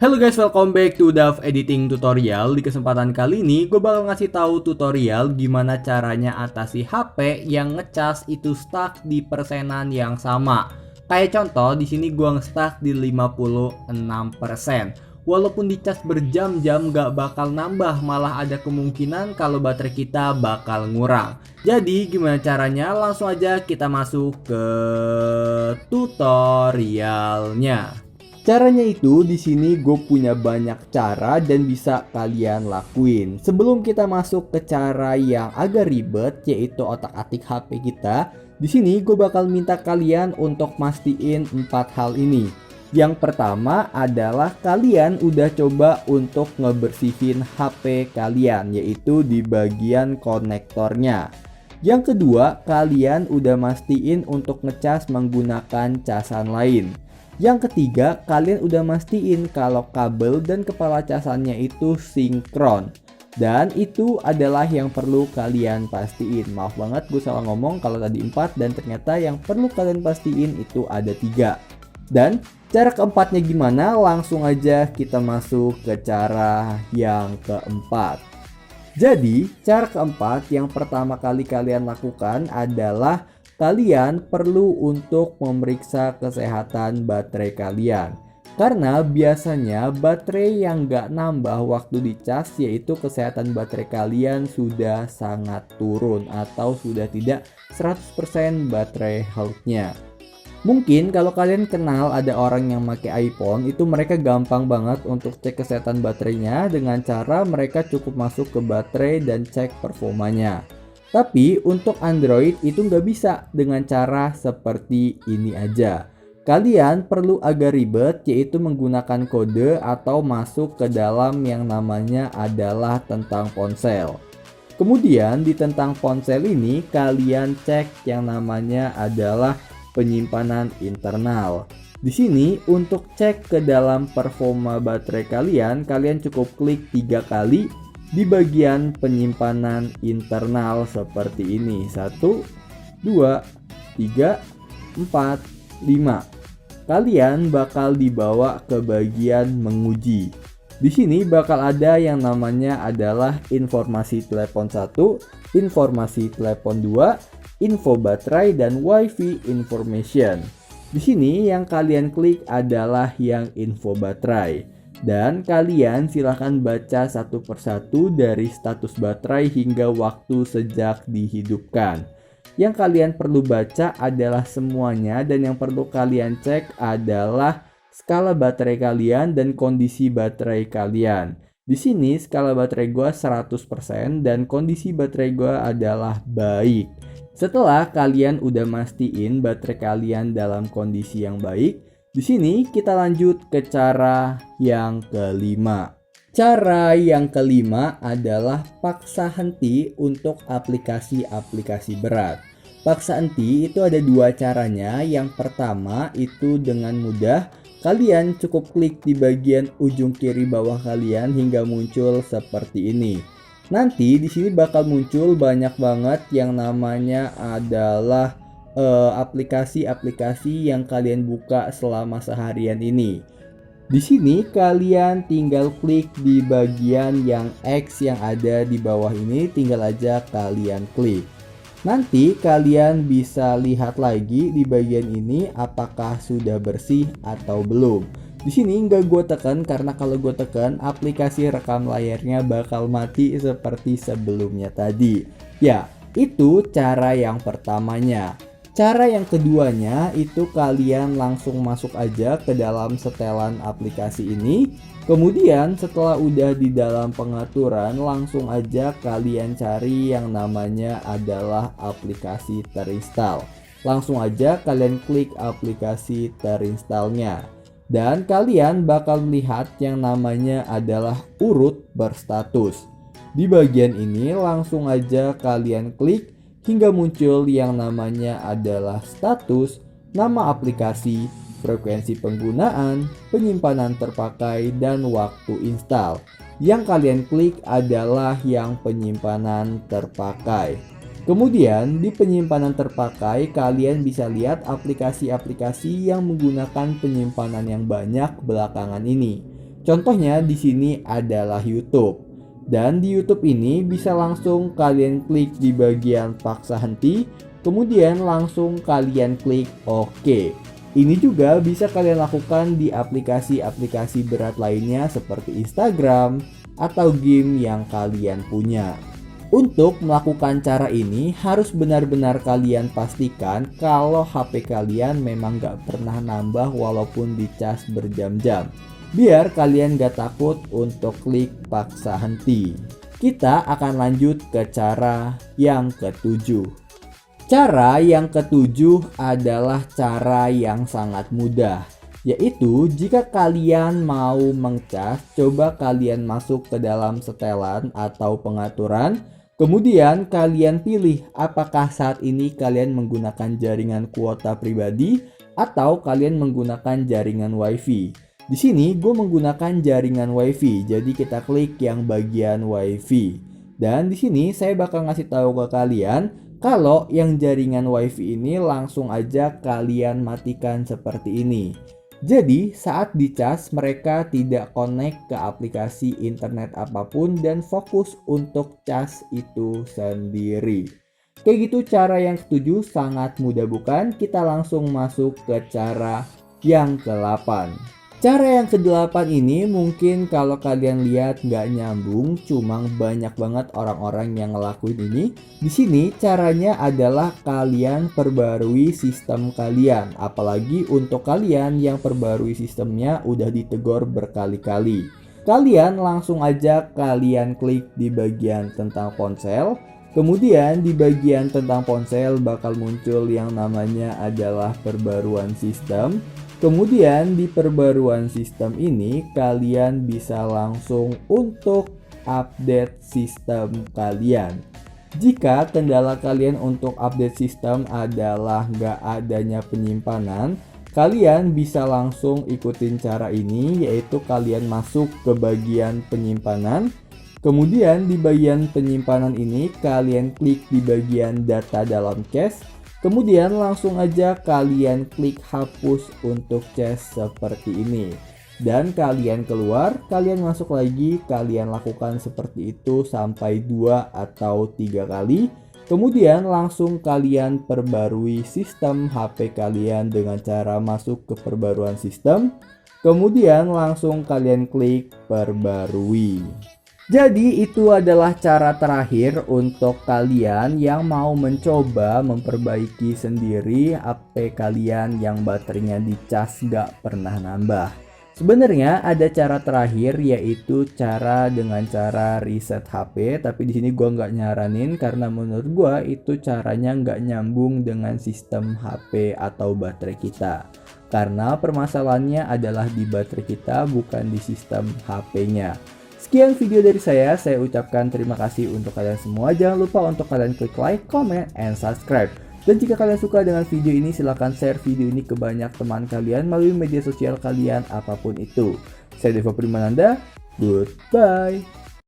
Halo guys, welcome back to Dav Editing Tutorial. Di kesempatan kali ini, gue bakal ngasih tahu tutorial gimana caranya atasi HP yang ngecas itu stuck di persenan yang sama. Kayak contoh, di sini gue nge-stuck di 56%. Walaupun dicas berjam-jam gak bakal nambah, malah ada kemungkinan kalau baterai kita bakal ngurang. Jadi gimana caranya? Langsung aja kita masuk ke tutorialnya. Caranya itu di sini gue punya banyak cara dan bisa kalian lakuin. Sebelum kita masuk ke cara yang agak ribet yaitu otak-atik HP kita, di sini gue bakal minta kalian untuk mastiin 4 hal ini. Yang pertama adalah kalian udah coba untuk ngebersihin HP kalian, yaitu di bagian konektornya. Yang kedua, kalian udah mastiin untuk ngecas menggunakan casan lain. Yang ketiga, kalian udah mastiin kalau kabel dan kepala casannya itu sinkron. Dan itu adalah yang perlu kalian pastiin. Maaf banget gue salah ngomong kalau tadi 4 dan ternyata yang perlu kalian pastiin itu ada 3. Dan cara keempatnya gimana? Langsung aja kita masuk ke cara yang keempat. Jadi cara keempat yang pertama kali kalian lakukan adalah kalian perlu untuk memeriksa kesehatan baterai kalian. Karena biasanya baterai yang gak nambah waktu dicas, yaitu kesehatan baterai kalian sudah sangat turun atau sudah tidak 100% baterai health-nya. Mungkin kalau kalian kenal ada orang yang pakai iPhone, itu mereka gampang banget untuk cek kesehatan baterainya dengan cara mereka cukup masuk ke baterai dan cek performanya. Tapi untuk Android itu nggak bisa dengan cara seperti ini aja. Kalian perlu agak ribet, yaitu menggunakan kode atau masuk ke dalam yang namanya adalah tentang ponsel. Kemudian di tentang ponsel ini kalian cek yang namanya adalah penyimpanan internal. Di sini untuk cek ke dalam performa baterai kalian cukup klik 3 kali di bagian penyimpanan internal seperti ini. 1, 2, 3, 4, 5. Kalian bakal dibawa ke bagian menguji. Di sini bakal ada yang namanya adalah informasi telepon 1, informasi telepon 2, info baterai dan wifi information. Di sini yang kalian klik adalah yang info baterai. Dan kalian silahkan baca satu persatu dari status baterai hingga waktu sejak dihidupkan. Yang kalian perlu baca adalah semuanya, dan yang perlu kalian cek adalah skala baterai kalian dan kondisi baterai kalian. Di sini skala baterai gua 100% dan kondisi baterai gua adalah baik. Setelah kalian udah mastiin baterai kalian dalam kondisi yang baik, di sini kita lanjut ke cara yang kelima. Cara yang kelima adalah paksa henti untuk aplikasi-aplikasi berat. Paksa henti itu ada 2 caranya. Yang pertama itu dengan mudah kalian cukup klik di bagian ujung kiri bawah kalian hingga muncul seperti ini. Nanti di sini bakal muncul banyak banget yang namanya adalah aplikasi-aplikasi yang kalian buka selama seharian ini. Di sini kalian tinggal klik di bagian yang X yang ada di bawah ini, tinggal aja kalian klik. Nanti kalian bisa lihat lagi di bagian ini apakah sudah bersih atau belum. Di sini nggak gue tekan karena kalau gue tekan aplikasi rekam layarnya bakal mati seperti sebelumnya tadi. Ya, itu cara yang pertamanya. Cara yang keduanya itu kalian langsung masuk aja ke dalam setelan aplikasi ini. Kemudian setelah udah di dalam pengaturan, langsung aja kalian cari yang namanya adalah aplikasi terinstall. Langsung aja kalian klik aplikasi terinstallnya. Dan kalian bakal melihat yang namanya adalah urut berstatus. Di bagian ini langsung aja kalian klik hingga muncul yang namanya adalah status, nama aplikasi, frekuensi penggunaan, penyimpanan terpakai, dan waktu install. Yang kalian klik adalah yang penyimpanan terpakai. Kemudian di penyimpanan terpakai kalian bisa lihat aplikasi-aplikasi yang menggunakan penyimpanan yang banyak belakangan ini. Contohnya di sini adalah YouTube. Dan di YouTube ini bisa langsung kalian klik di bagian paksa henti, kemudian langsung kalian klik OK. Ini juga bisa kalian lakukan di aplikasi-aplikasi berat lainnya seperti Instagram atau game yang kalian punya. Untuk melakukan cara ini harus benar-benar kalian pastikan kalau HP kalian memang gak pernah nambah walaupun dicas berjam-jam. Biar kalian gak takut untuk klik paksa henti. Kita akan lanjut ke cara yang ketujuh. Cara yang ketujuh adalah cara yang sangat mudah, yaitu jika kalian mau mengcas, coba kalian masuk ke dalam setelan atau pengaturan. Kemudian kalian pilih apakah saat ini kalian menggunakan jaringan kuota pribadi atau kalian menggunakan jaringan WiFi. Di sini gue menggunakan jaringan WiFi, jadi kita klik yang bagian WiFi. Dan di sini saya bakal ngasih tahu ke kalian kalau yang jaringan WiFi ini langsung aja kalian matikan seperti ini. Jadi saat dicas mereka tidak connect ke aplikasi internet apapun dan fokus untuk cas itu sendiri. Kayak gitu cara yang ketujuh, sangat mudah bukan? Kita langsung masuk ke cara yang ke-8. Cara yang ke-8 ini mungkin kalau kalian lihat nggak nyambung, cuma banyak banget orang-orang yang ngelakuin ini. Di sini caranya adalah kalian perbarui sistem kalian, apalagi untuk kalian yang perbarui sistemnya udah ditegur berkali-kali. Kalian langsung aja kalian klik di bagian tentang ponsel. Kemudian di bagian tentang ponsel bakal muncul yang namanya adalah perbaruan sistem. Kemudian di perbaruan sistem ini kalian bisa langsung untuk update sistem kalian. Jika kendala kalian untuk update sistem adalah nggak adanya penyimpanan, kalian bisa langsung ikutin cara ini, yaitu kalian masuk ke bagian penyimpanan. Kemudian di bagian penyimpanan ini kalian klik di bagian data dalam cache. Kemudian langsung aja kalian klik hapus untuk cache seperti ini. Dan kalian keluar, kalian masuk lagi, kalian lakukan seperti itu sampai 2 atau 3 kali. Kemudian langsung kalian perbarui sistem HP kalian dengan cara masuk ke perbaruan sistem. Kemudian langsung kalian klik perbarui. Jadi itu adalah cara terakhir untuk kalian yang mau mencoba memperbaiki sendiri HP kalian yang baterainya dicas gak pernah nambah. Sebenarnya ada cara terakhir, yaitu cara dengan cara reset HP, tapi di sini gua nggak nyaranin karena menurut gua itu caranya nggak nyambung dengan sistem HP atau baterai kita. Karena permasalahannya adalah di baterai kita, bukan di sistem HP-nya. Sekian video dari saya ucapkan terima kasih untuk kalian semua. Jangan lupa untuk kalian klik like, comment, and subscribe. Dan jika kalian suka dengan video ini, silahkan share video ini ke banyak teman kalian melalui media sosial kalian apapun itu. Saya Devo Primananda, goodbye.